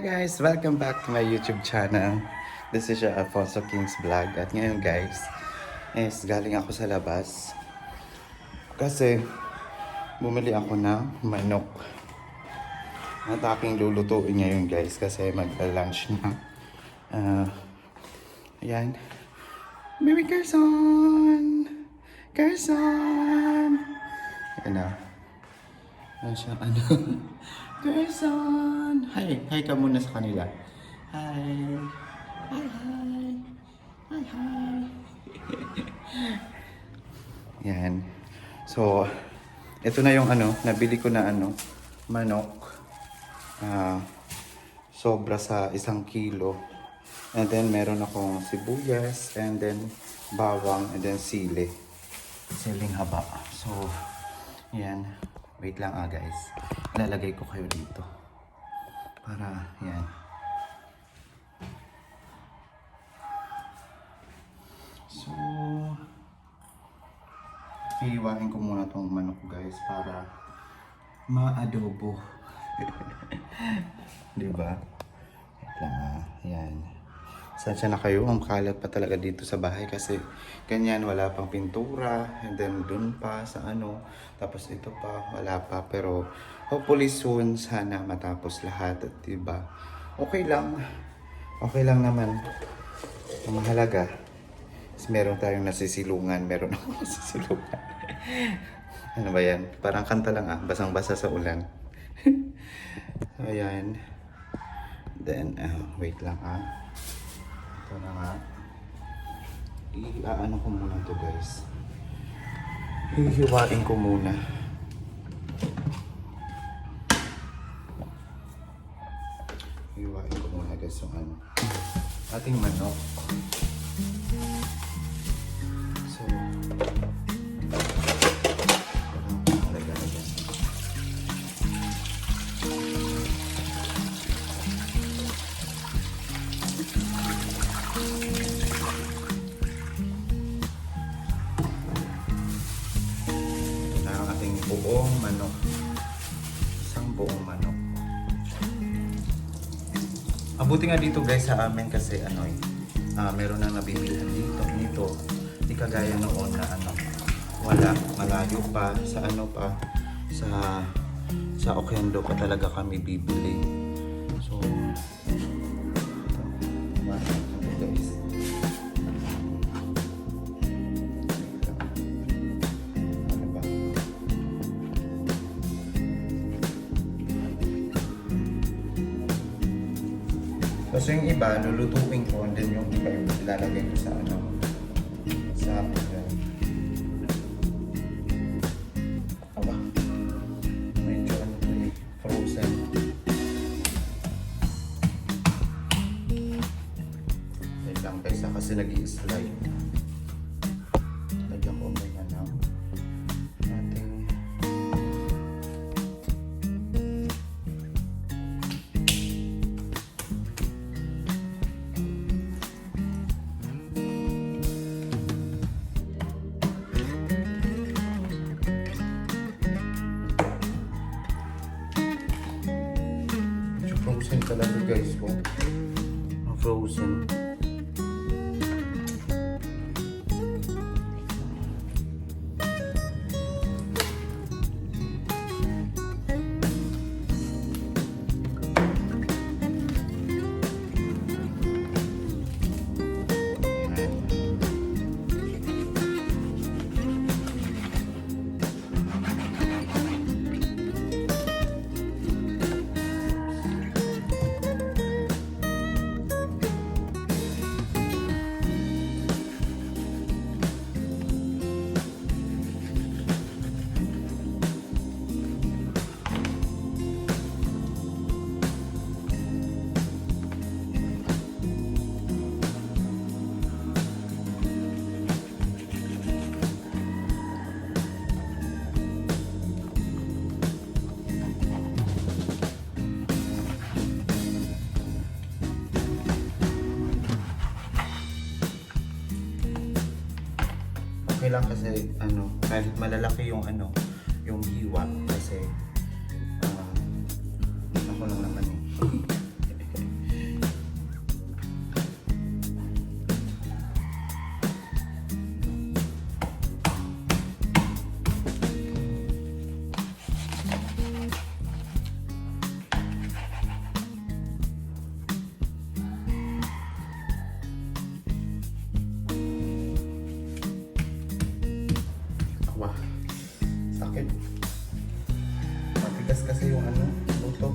Hi guys! Welcome back to my YouTube channel. This is your Alfonso Kings Vlog. At ngayon guys, galing ako sa labas. Kasi, bumili ako ng manok. At aking lulutuin ngayon guys kasi magla-lunch na. Ayan. Baby Carson! Carson! Ayan na. Ayan siya, ano? Carson! Hi! Hi ka muna sa kanila. Hi! Hi, hi! Hi, hi! Yan. So, ito na yung nabili ko na manok. Sobra sa 1 kilo. And then, meron akong sibuyas, and then bawang, and then sili. Siling haba. So, yan. Wait lang guys. Ilalagay ko kayo dito. Para, yan. So, hihiwain ko muna tong manok guys para ma-adobo. Diba? Wait lang yan. Sansya na kayo, ang kalat pa talaga dito sa bahay kasi ganyan, wala pang pintura, and then dun pa sa tapos ito pa, wala pa, pero hopefully soon, sana matapos lahat, at diba, okay lang naman, ang mahalaga, meron tayong nasisilungan, meron akong nasisilungan. Ano ba yan? Parang kanta lang basang-basa sa ulan. Ayan, then, wait lang ito na nga. Iaano ko muna to guys. Hihiwain ko muna. Hihiwain ko muna guys yung ating manok. So, buong manok. Isang buong manok. Abuti nga dito guys sa amin kasi meron na nabibilhan dito. Di kagaya noon na wala, malayo pa sa sa Oquendo pa talaga kami bibili. So guys. So yung iba, lulutuin ko, and then yung iba yung ilalagay ko sa medyo frozen. Wait lang guys, kasi nag-i-slide. Lagyan ko muna ng ating frozen talaga guys po. Frozen. Okay lang kasi kahit malalaki yung yung hiwa kasi ako lang naman matigas kasi yung ano, luto.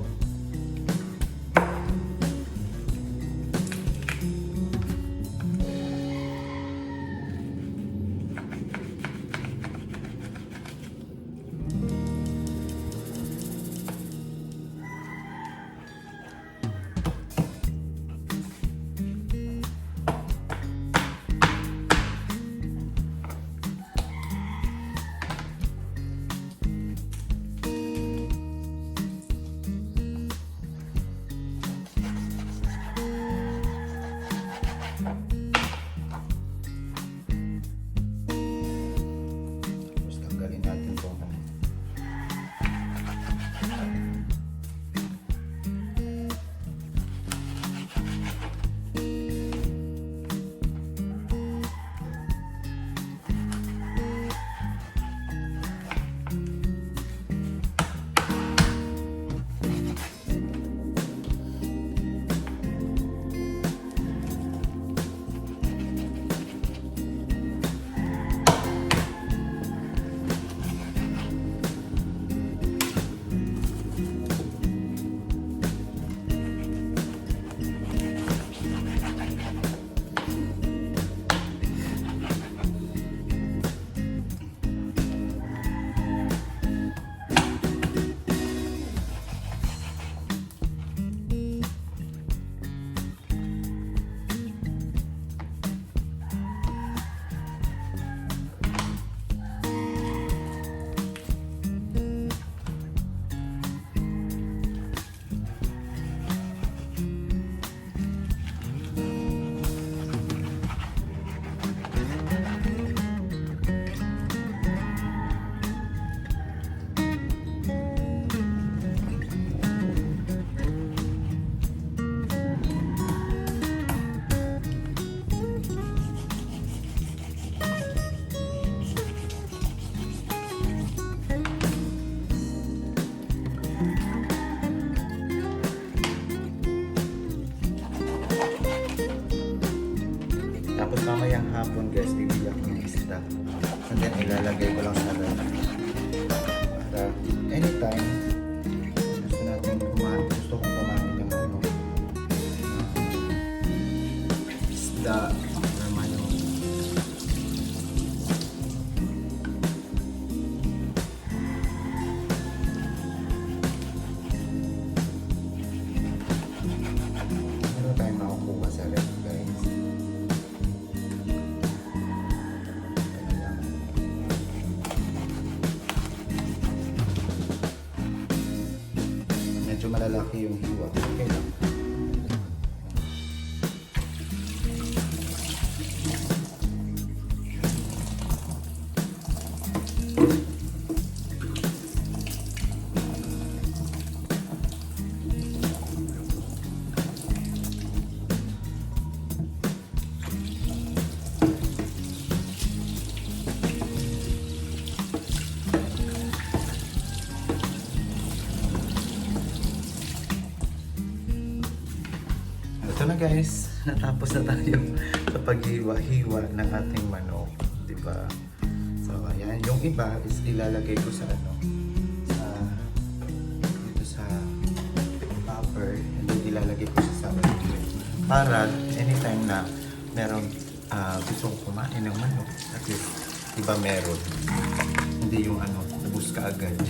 Tapos tanggalin natin itong ano. Tapos mamayang hapon guys, bibili ako ng isda. And then ilalagay ko lang sa ref. Para anytime gusto natin kumain, gusto kong kumain ng ano, isda or manok. Meron tayong makukuha sa ref guys. Medyo malalaki yung hiwa. Okay lang. Ito na guys, natapos na tayo sa paghiwa-hiwa ng ating manok, di ba? So ayan, yung iba is ilalagay ko sa ano, dito sa tupper, and then ilalagay ko sa sour para anytime na meron gusto kong kumain ng manok, at least iba meron, hindi yung ano, ubus ka agad.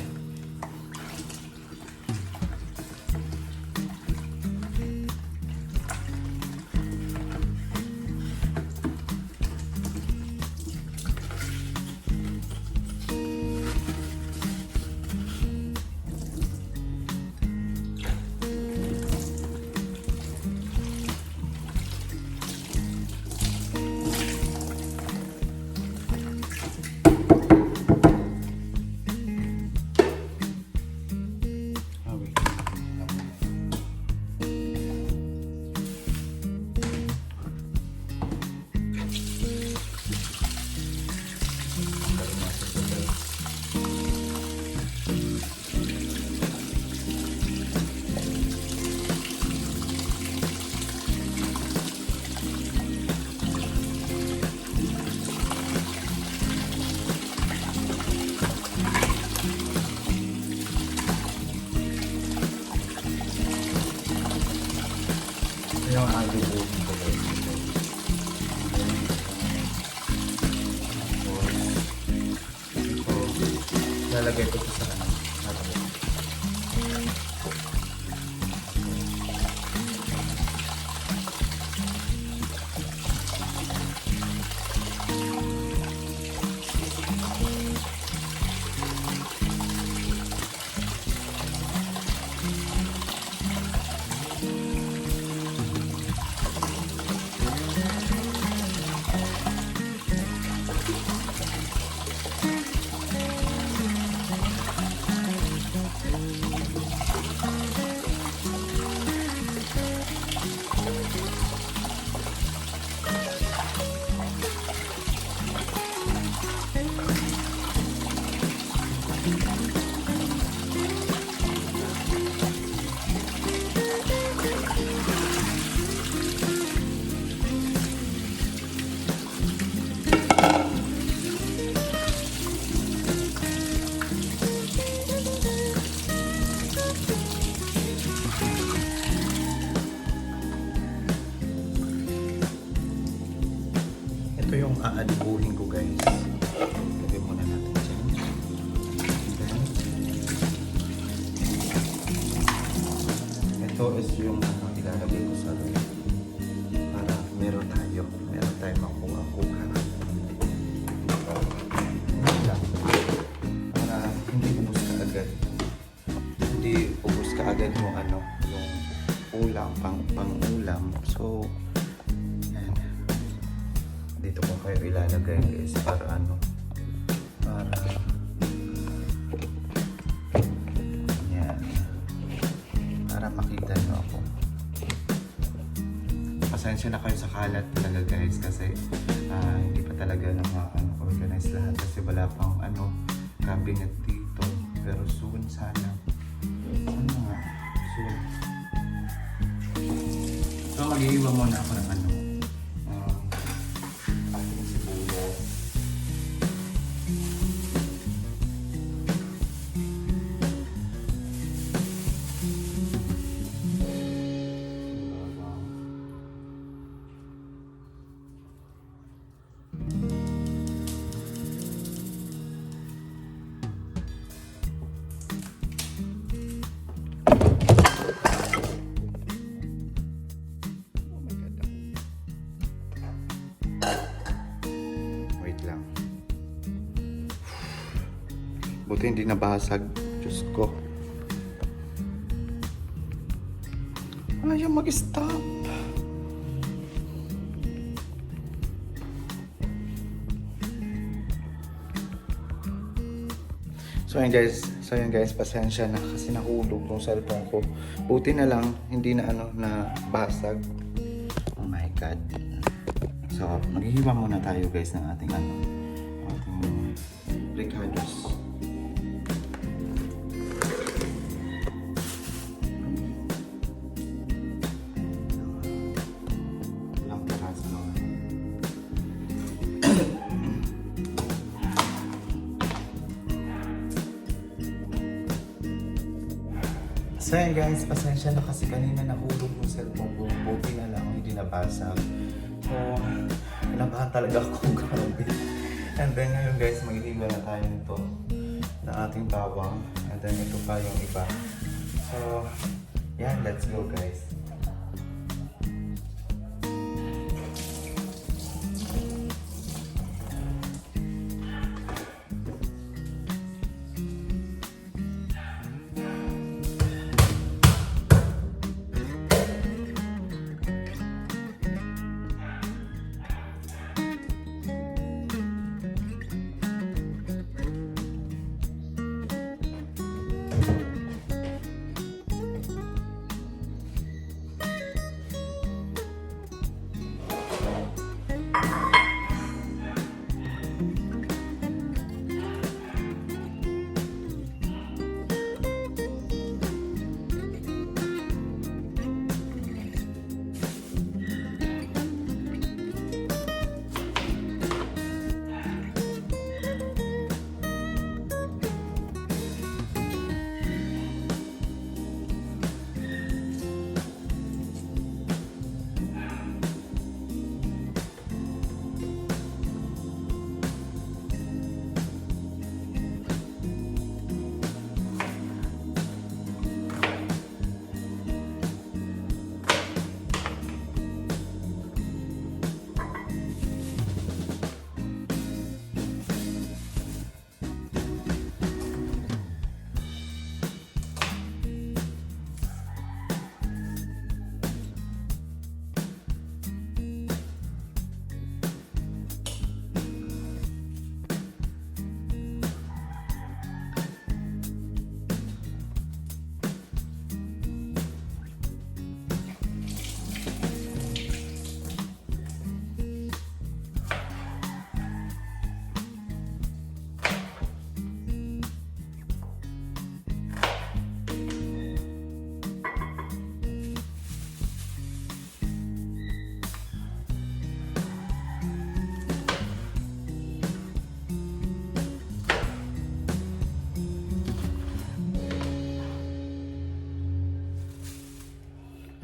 yung adobo ko guys. Lalagay ko ito sa ano. Ito yung aadibuhin ko guys. Lagyan muna natin dyan. Then, ito is yung ilalagay ko sa ref. Para meron tayong makuha-kuha. Para hindi ubus ka agad. Hindi ubus ka agad mo ano, yung ulam, pang-ulam. So, dito ko kayo ilalagay guys para ano, para yan, para makita nyo ako. Pasensya na kayo sa kalat talaga guys kasi hindi pa talaga organize lahat kasi wala pang ano cabinet dito, pero soon sana nga soon. So mag-iiwan muna ako ng ano, buti hindi nabasag. Diyos ko. Ayaw mag-stop. So yun guys, pasensya na kasi nahulog yung cellphone ko. Buti na lang, hindi na na basag. Oh my God. So, maghihiwa muna tayo guys ng ating ating ricados. So yun guys, pasensya na kasi kanina nahulog yung cellphone ko. Buti na lang, hindi nabasag. So, nabahan talaga ako, grabe. And then ngayon guys, maghihiwa na tayo nito na ating bawang. And then ito pa yung iba. So, yan, let's go guys.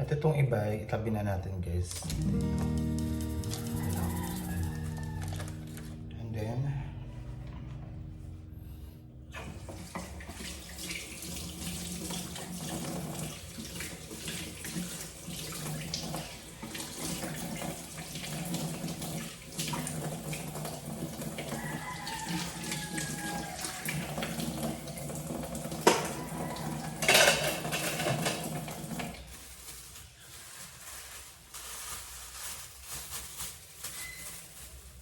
At itong iba, itabi na natin guys. And then,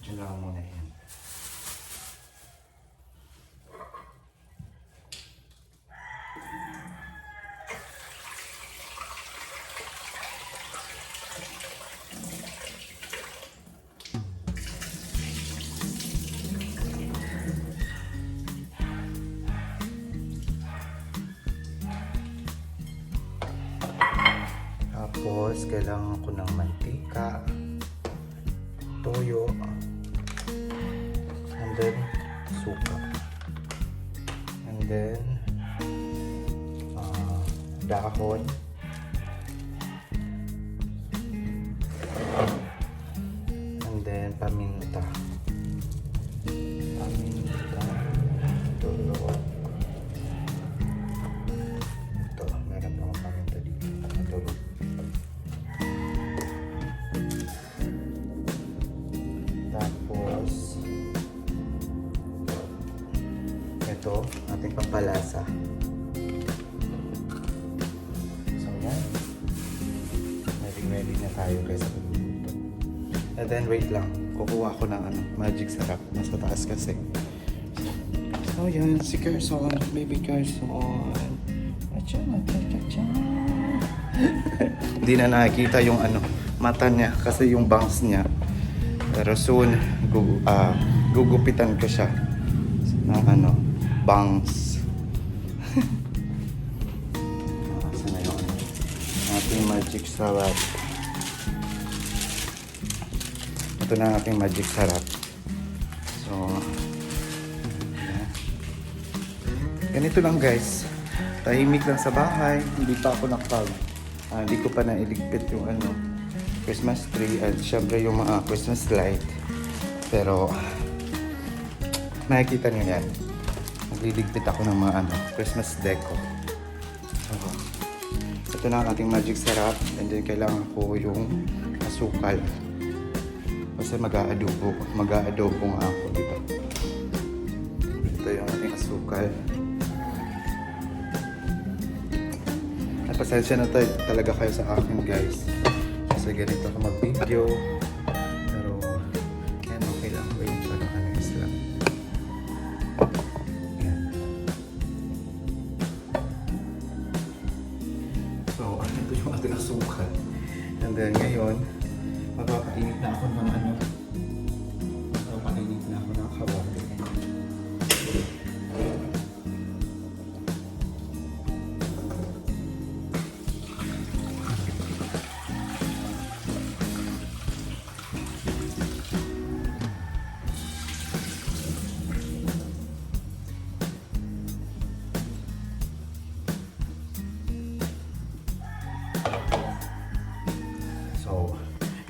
dyan lang muna yan. Tapos, kailangan ko ng mantika, toyo, and then suka, and then dahon, and then paminta, tulo. Ito, meron pa akong paminta dito. Tulo. Tapos ito, ating pampalasa. So yan, ready na tayo kaysa pagluluto. And then wait lang, kukuha ko ng magic sarap. Nasa taas kasi. So yan, si Carson, baby Carson. Hindi na nakikita yung mata niya kasi yung bangs niya. Pero soon, gugupitan ko siya ng bangs. Saan na yung ating magic sarap. Ito na ating magic sarap. So, yeah. Ganito lang guys. Tahimik lang sa bahay. Hindi pa ako hindi ko pa nailigpit yung Christmas tree at syempre yung mga Christmas light. Pero makikita nyo yan. Nagliligpit ako ng mga Christmas deco. So, ito na ang ating magic sarap. And then kailangan ko yung asukal. Kasi mag-aadobo nga ako, diba? Ito yung ating asukal. At pasensya na talaga kayo sa akin guys. Kasi ganito ako mag-video. Pero, yan, okay lang. Wait, parang lang. Yan. So, ito yung ating asukal. And then, ngayon, magpapainit na ako ng magpapainit na ako ng kawali.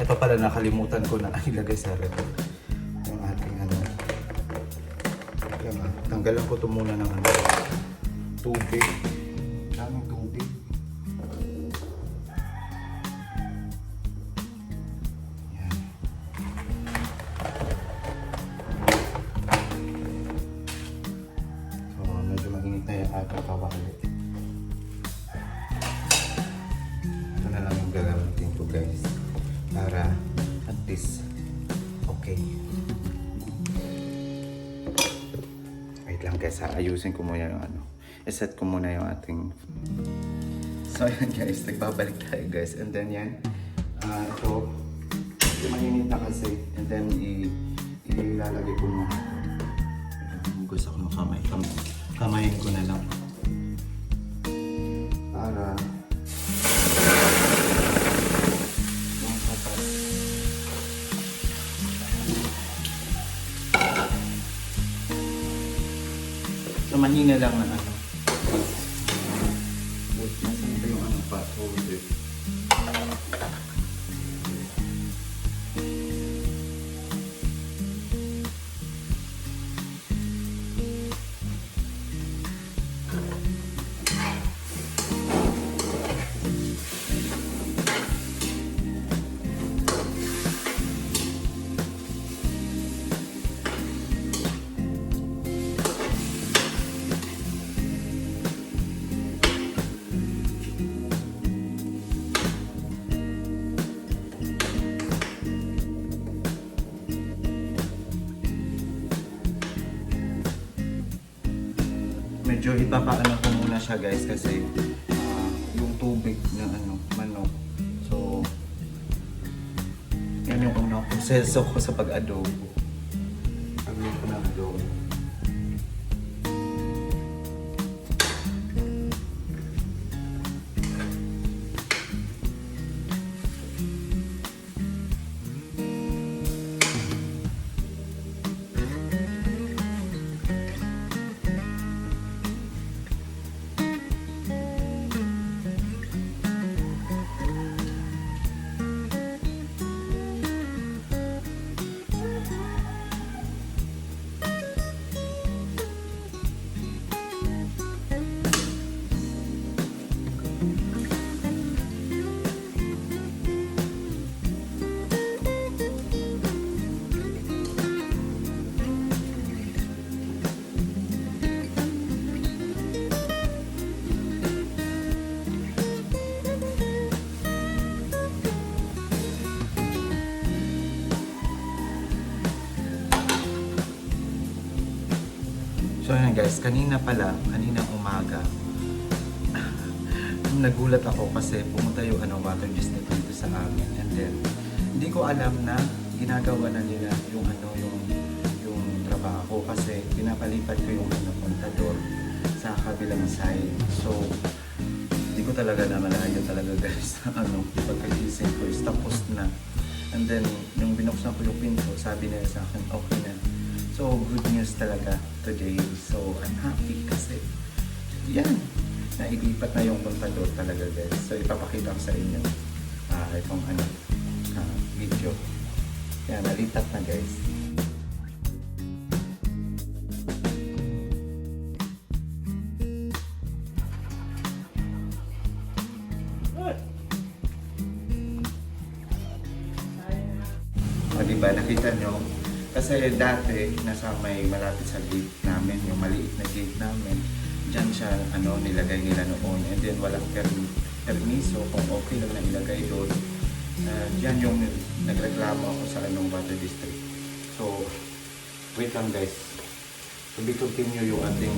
Ito pala, nakalimutan ko na ilagay sa ref yung ating tanggalan ko ito muna ng tubig. Daming tubig. Yan. So, medyo mainit na yung ating kawali. Ito na lang yung gagamitin ko guys. Para at least okay. Wait lang guys, ayusin ko muna yung iset ko muna yung ating. So yan guys, nagbabalik tayo guys. And then yan, ito mainit na kasi. And then ilalagay ko muna ito. Gusto ko ng kamayin ko na lang para so mahina lang na Nasaan ba yung pa? Hold it. ipapaano ko muna siya guys kasi yung tubig na ano, manok. So, yan yung unang proseso ko sa pag-adobo. Pag-adobo ko ng adobo. So ayan guys, kanina kaninang umaga, nagulat ako kasi pumunta yung water district dito sa amin, and then hindi ko alam na ginagawa na nila yung yung trabaho kasi pinapalipat ko yung kontador sa kabilang side. So hindi ko talaga na malayo talaga guys pagkagising ko is tapos na, and then nung binuksan ko yung pinto, sabi nila sa akin okay na. So, good news talaga today. So, I'm happy kasi yan, nailipat na yung kontador talaga guys. So, ipapakita ko sa inyo itong video. Yan, nalipat na guys. O, diba, nakita nyo? Kasi dati, nasa may malapit sa gate namin, yung maliit na gate namin, dyan siya nilagay nila noon. And then walang permiso kung okay lang na ilagay doon. Dyan yung nagreklamo ako sa water district. So, wait lang guys. So, we continue yung ating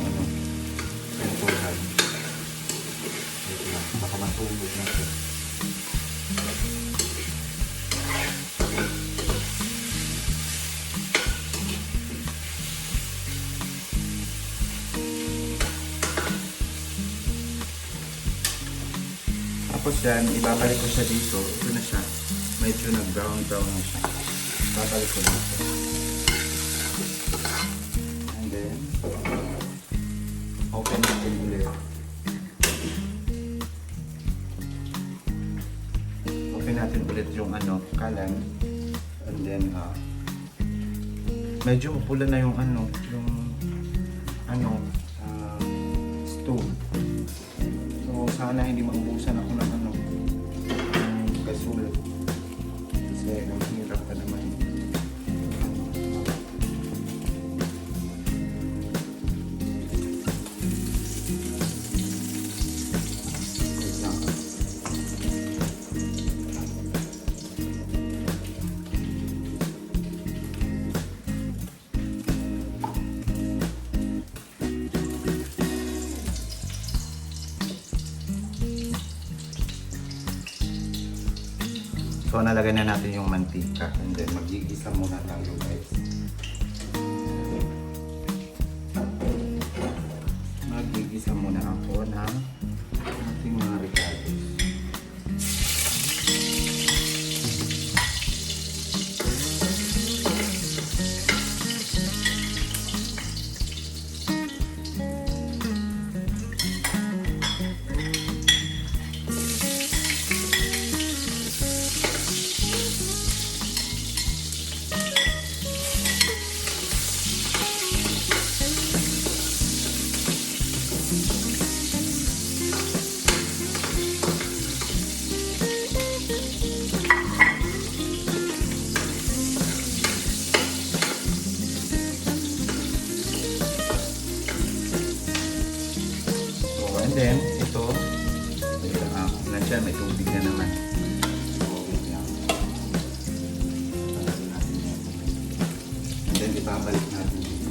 penturan. Wait lang, baka matulog na siya. Tapos yan, ibabalik ko siya dito. Ito na siya. Medyo nag-brown na siya. Ibabalik ko dito. And then, open natin ulit. Open natin ulit yung kalan. And then, medyo pula na yung stove. So, sana hindi maubusan ako ng gasol. Kasi ang hirap pa naman. So, nalagay na natin yung mantika and then mag-igisa muna tayo guys. Mag-igisa muna ako ng ating mga regalos. And then, ito, nandiyan, may tubig na naman. And then, ibabalik natin dito.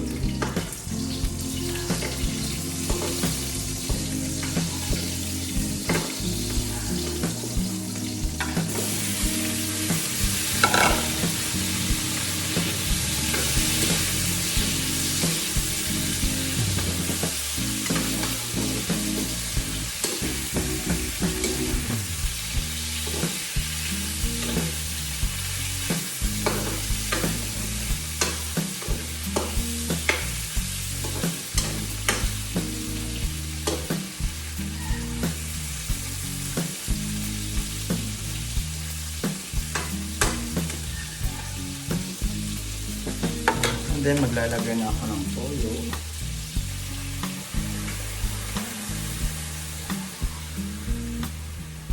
then maglalagay na ako ng toyo.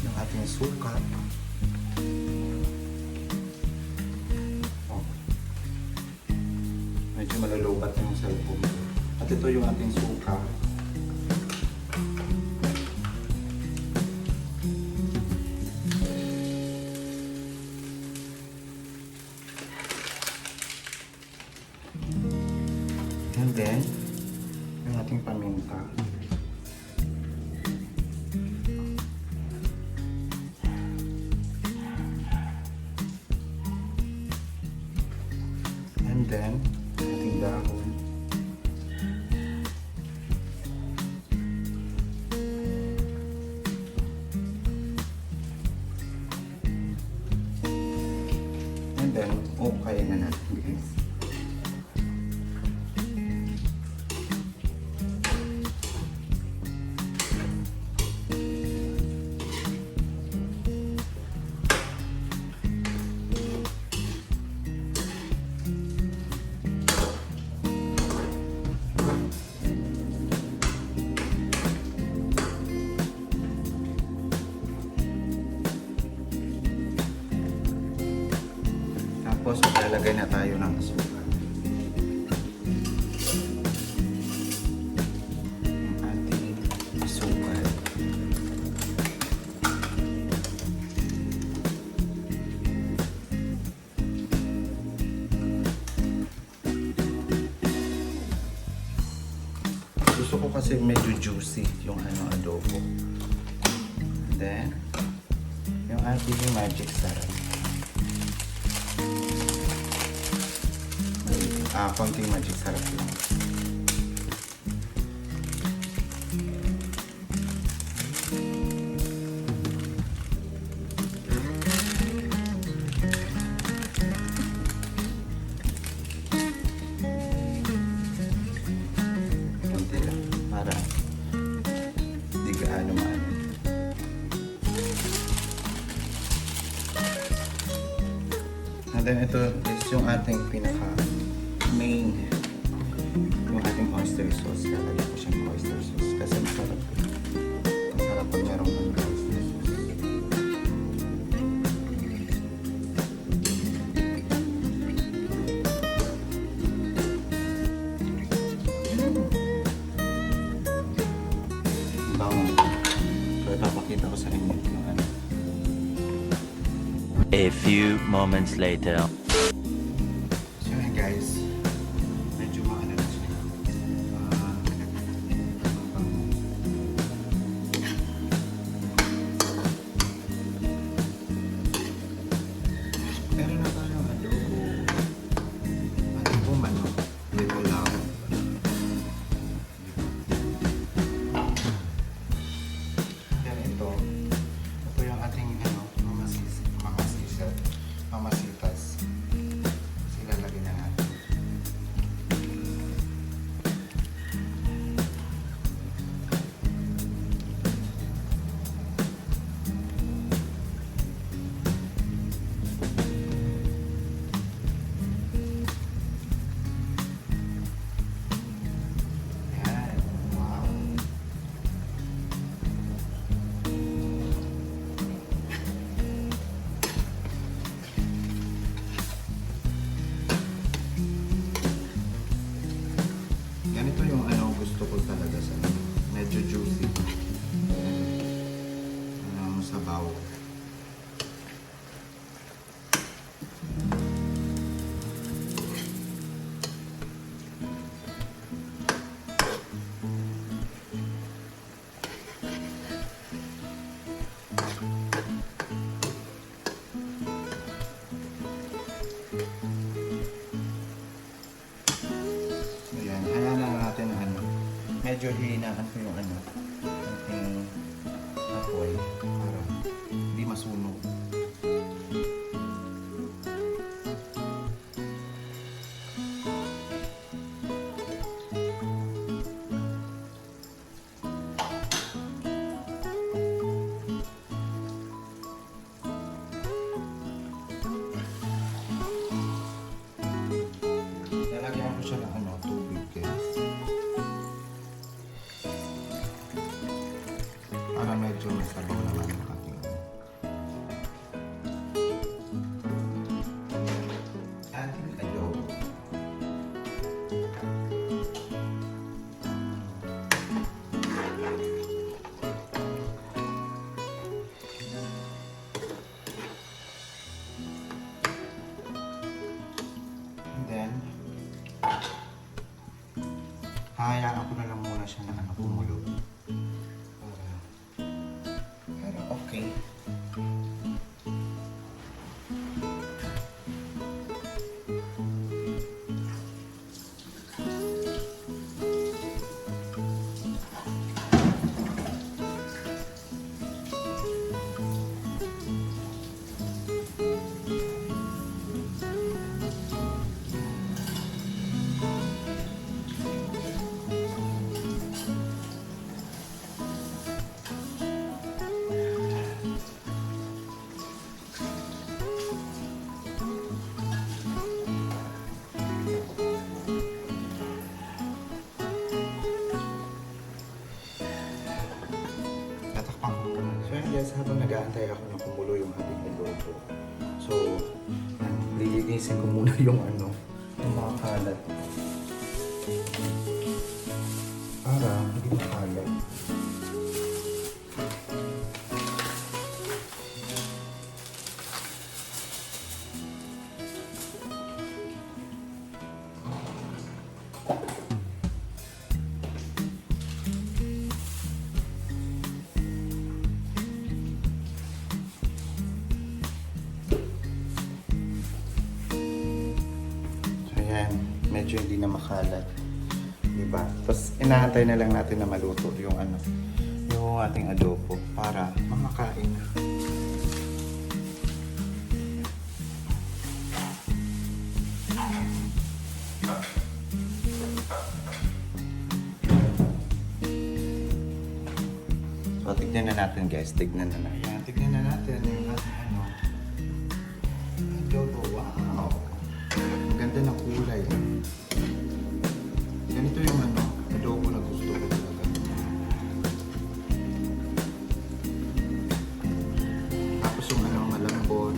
Ng ating suka. Oh. Medyo malulubat yung cellphone. At ito yung ating suka. And then, yung ating paminta. And then, yung ating dahon. And then, okay na natin guys. Tapos, maglalagay na tayo ng asukal. Yung ating asukal. Gusto ko kasi medyo juicy yung adobo. And then, yung ating magic sarap. Konting magic sarap lang. Konti lang para di gaano maano. And then ito is yung ating pinaka main, yung ating oyster sauce. Lalagyan ko siyang oyster sauce kasi masarap. Masarap pag meron ng oyster sauce. Bango. So ipapakita ko sa inyo yung ano. A few moments later. So yun guys, medyo maano na siya. Meron na tayong adobo. Adobo manok. Dito lang. Then ito yung ating mamasitas. Sila lagyan na natin. Ayan. Wow. Ganito yung gusto ko talaga sa medyo juicy. Sabaw. Ayan, hayaan lang natin medyo hihinaan ko yung ating apoy para hindi masunog. Para medyo masabaw naman yung ating adobo. And then, hahayaan ko na lang muna siya na kumulo. Para okay. Tatakpan ko muna. So yan guys, habang nag-aantay ako na kumulo yung ating adobo. So, lilinisin ko muna yung yung mga kalat. Para hindi makalat. Ayan, medyo hindi na makalat. Diba? Tapos inaantay na lang natin na maluto yung yung ating adobo para makakain na. So tignan na natin guys, tignan na natin. Ayan, tignan na natin yung ating adobo. Wow! Ang ganda ng kulay. Ganito yung adobo na gusto ko talaga. Tapos yung malambot.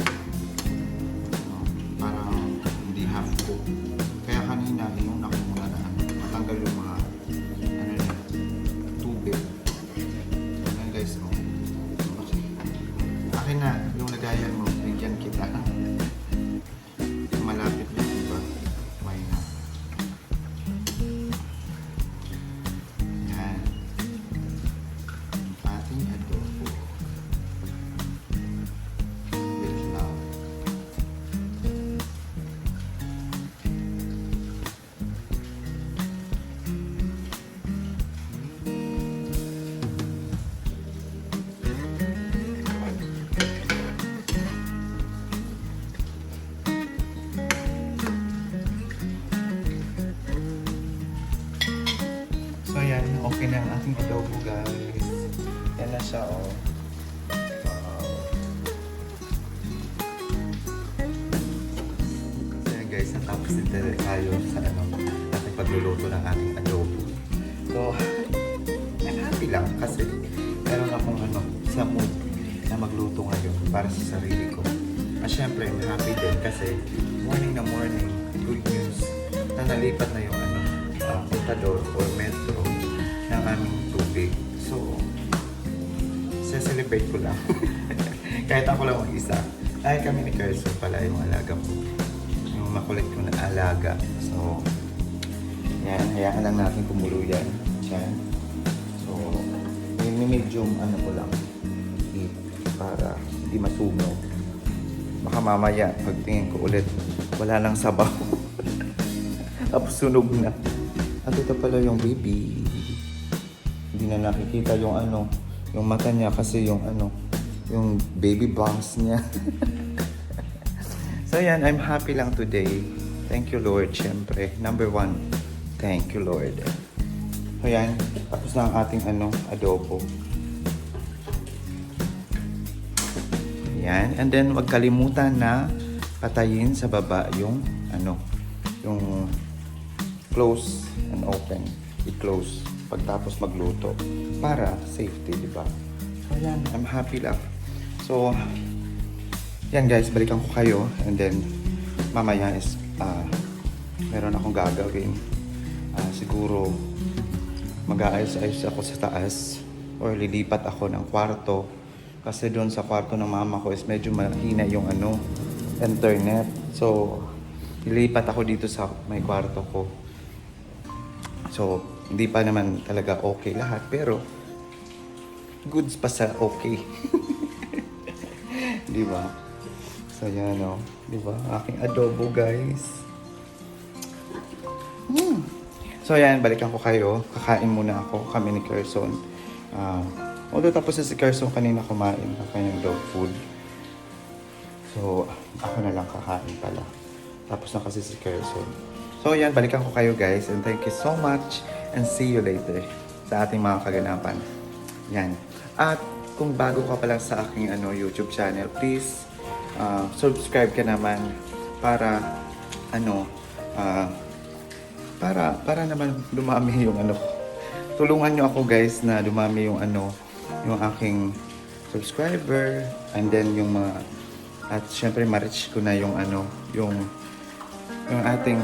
Parang hindi half cook. Kaya kanina, inuna ko muna na matanggal yung mga tubig. Ayan guys, okay. Akin na, yung lagayan mo, bigyan kita. Malapit na, diba? May na. Yan. Ang ating adobo. Bilis lang. So yan, okay na ang ating adobo guys. Yan na siya oh. Wow. So yan guys, natapos din tayo sa ating pagluluto ng ating adobo. So, I'm happy lang kasi meron akong sa mood na magluto ngayon para sa sarili ko. At syempre, I'm happy din kasi morning na morning, good news na nalipat na yung kontador or metro ng aming tubig. So, celebrate ko lang. Kahit ako lang mag-isa. Ay, kami ni Carlson pala yung alaga ko. Yung makulit ko na alaga. So, yan. Hayaan lang natin kumulo yan. Yan. So, yung medium ko lang. Heat para hindi masunog. Baka mamaya, pagtingin ko ulit, wala lang sabaw. Tapos sunog na. At ito pala yung baby. Hindi na nakikita yung yung mata niya kasi yung yung baby bangs niya. So yan, I'm happy lang today. Thank you Lord, syempre. Number 1, thank you Lord. So yan, tapos na ang ating adobo. Yan, and then wag kalimutan na patayin sa baba yung yung close and open. I-close pagtapos magluto para safety, di ba? ayan, I'm happy lang. So, yan guys, balikan ko kayo. And then, mamaya is, meron akong gagawin. Siguro, mag-aayos-ayos ako sa taas. Or lilipat ako ng kwarto. Kasi doon sa kwarto ng mama ko is medyo mahina yung internet. So, lilipat ako dito sa may kwarto ko. So, hindi pa naman talaga okay lahat. Pero, goods pa sa okay. Di ba? So, yan o. Di ba? Aking adobo, guys. So, yan. Balikan ko kayo. Kakain muna ako. Kami ni Carson. Although tapos na si Carson kanina kumain ng kanyang dog food. So, ako na lang kakain pala. Tapos na kasi si Carson. So, yan. Balikan ko kayo, guys. And thank you so much. And see you later sa ating mga kaganapan. Yan. At kung bago ka pa lang sa aking YouTube channel, please subscribe ka naman para para naman dumami yung tulungan nyo ako guys na dumami yung yung aking subscriber, and then yung mga, at syempre ma-reach ko na yung yung ating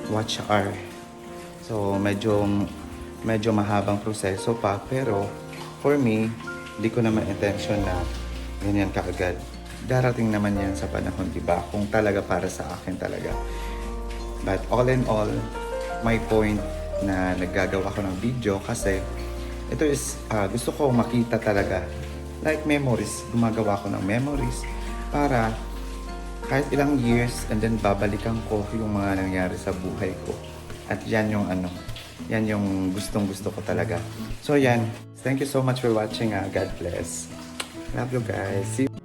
watch hour. So medyo mahabang proseso pa, pero for me, hindi ko naman intention na ganyan kaagad. Darating naman yan sa panahon, di ba? Kung talaga para sa akin talaga. But all in all, my point na naggagawa ko ng video kasi ito is gusto ko makita talaga like memories. Gumagawa ko ng memories para kahit ilang years and then babalikan ko yung mga nangyari sa buhay ko. At yan yung yan yung gustong gusto ko talaga. So yan, thank you so much for watching. God bless. Love you guys. See you.